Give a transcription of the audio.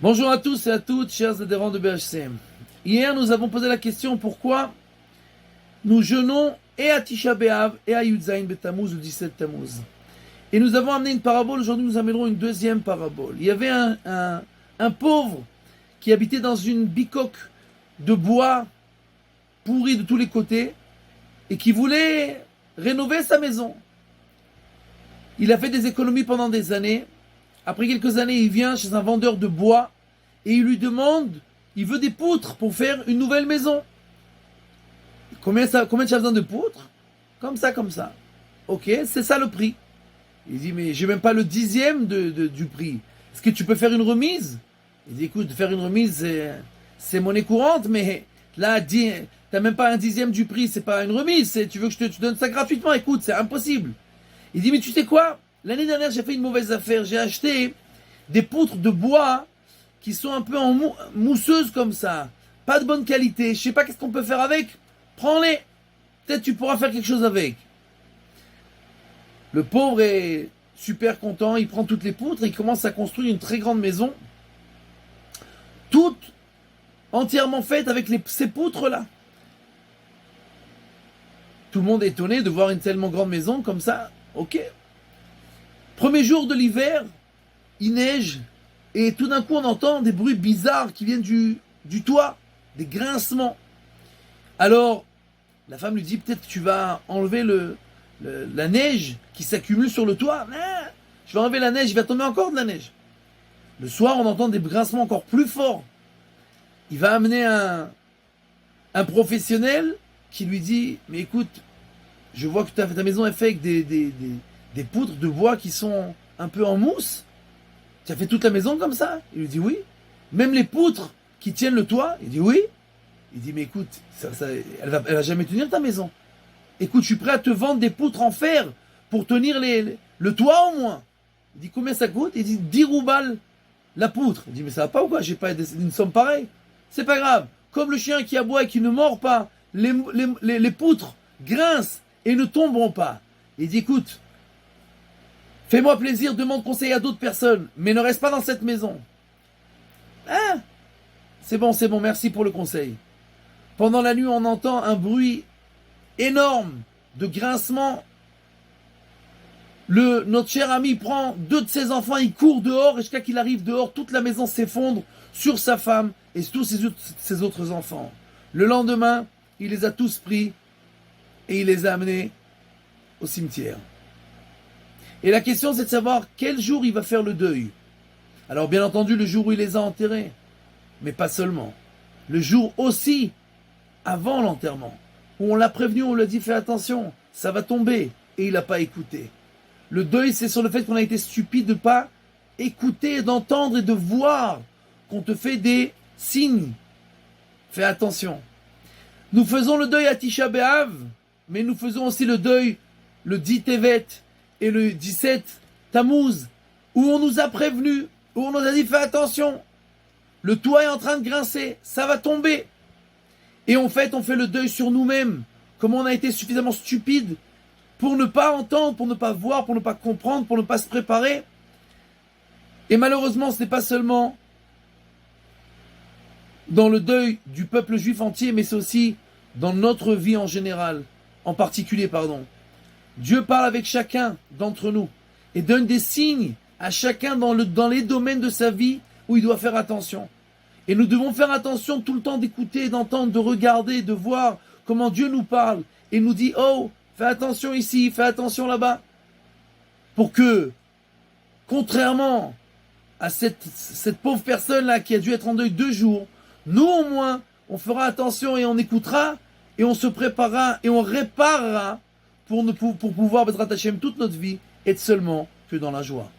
Bonjour à tous et à toutes, chers adhérents de BHCM. Hier, nous avons posé la question pourquoi nous jeûnons et à Tisha B'Av et à Yud-Zayin B'Tammuz, le 17 Tammuz. Et nous avons amené une parabole, aujourd'hui nous amènerons une deuxième parabole. Il y avait un pauvre qui habitait dans une bicoque de bois pourri de tous les côtés et qui voulait rénover sa maison. Il a fait des économies pendant des années. Après quelques années, il vient chez un vendeur de bois et il lui demande, il veut des poutres pour faire une nouvelle maison. Combien tu as besoin de poutres? Comme ça. Ok, c'est ça le prix. Il dit, mais j'ai même pas le dixième du prix. Est-ce que tu peux faire une remise? Il dit, écoute, faire une remise, c'est monnaie courante, mais là, t'as même pas un dixième du prix, c'est pas une remise. Tu veux que je te donne ça gratuitement? Écoute, c'est impossible. Il dit, mais tu sais quoi? L'année dernière, j'ai fait une mauvaise affaire. J'ai acheté des poutres de bois qui sont un peu en mousseuses comme ça. Pas de bonne qualité. Je sais pas qu'est-ce qu'on peut faire avec. Prends-les. Peut-être tu pourras faire quelque chose avec. Le pauvre est super content. Il prend toutes les poutres et il commence à construire une très grande maison. Toute entièrement faite avec ces poutres-là. Tout le monde est étonné de voir une tellement grande maison comme ça. Ok. Premier jour de l'hiver, il neige et tout d'un coup on entend des bruits bizarres qui viennent du toit, des grincements. Alors la femme lui dit, peut-être que tu vas enlever la neige qui s'accumule sur le toit. Je vais enlever la neige, il va tomber encore de la neige. Le soir on entend des grincements encore plus forts. Il va amener un professionnel qui lui dit, mais écoute, je vois que ta maison est faite avec des poutres de bois qui sont un peu en mousse. Tu as fait toute la maison comme ça? Il lui dit oui. Même les poutres qui tiennent le toit? Il dit oui. Il dit mais écoute, elle va jamais tenir ta maison. Écoute, je suis prêt à te vendre des poutres en fer pour tenir le toit au moins. Il dit combien ça coûte? Il dit 10 roubles la poutre. Il dit mais ça va pas ou quoi? J'ai pas une somme pareille. C'est pas grave. Comme le chien qui aboie et qui ne mord pas, les poutres grincent et ne tomberont pas. Il dit écoute, fais-moi plaisir, demande conseil à d'autres personnes, mais ne reste pas dans cette maison. Hein? C'est bon, merci pour le conseil. Pendant la nuit, on entend un bruit énorme de grincement. Notre cher ami prend 2 de ses enfants, il court dehors, et jusqu'à qu'il arrive dehors, toute la maison s'effondre sur sa femme et tous ses autres enfants. Le lendemain, il les a tous pris et il les a amenés au cimetière. Et la question, c'est de savoir quel jour il va faire le deuil. Alors, bien entendu, le jour où il les a enterrés. Mais pas seulement. Le jour aussi, avant l'enterrement, où on l'a prévenu, on lui a dit, fais attention, ça va tomber. Et il n'a pas écouté. Le deuil, c'est sur le fait qu'on a été stupide de ne pas écouter, d'entendre et de voir qu'on te fait des signes. Fais attention. Nous faisons le deuil à Tisha B'Av, mais nous faisons aussi le deuil le 10 Tevet et le 17 Tammuz, où on nous a prévenus, où on nous a dit fais attention, le toit est en train de grincer, ça va tomber. Et en fait, on fait le deuil sur nous-mêmes, comme on a été suffisamment stupide pour ne pas entendre, pour ne pas voir, pour ne pas comprendre, pour ne pas se préparer. Et malheureusement, ce n'est pas seulement dans le deuil du peuple juif entier, mais c'est aussi dans notre vie en général, en particulier, Dieu parle avec chacun d'entre nous et donne des signes à chacun dans les domaines de sa vie où il doit faire attention. Et nous devons faire attention tout le temps d'écouter, d'entendre, de regarder, de voir comment Dieu nous parle et nous dit « Oh, fais attention ici, fais attention là-bas » pour que, contrairement à cette pauvre personne-là qui a dû être en deuil 2 jours, nous au moins, on fera attention et on écoutera et on se préparera et on réparera pour pouvoir être attachés toute notre vie, être seulement que dans la joie.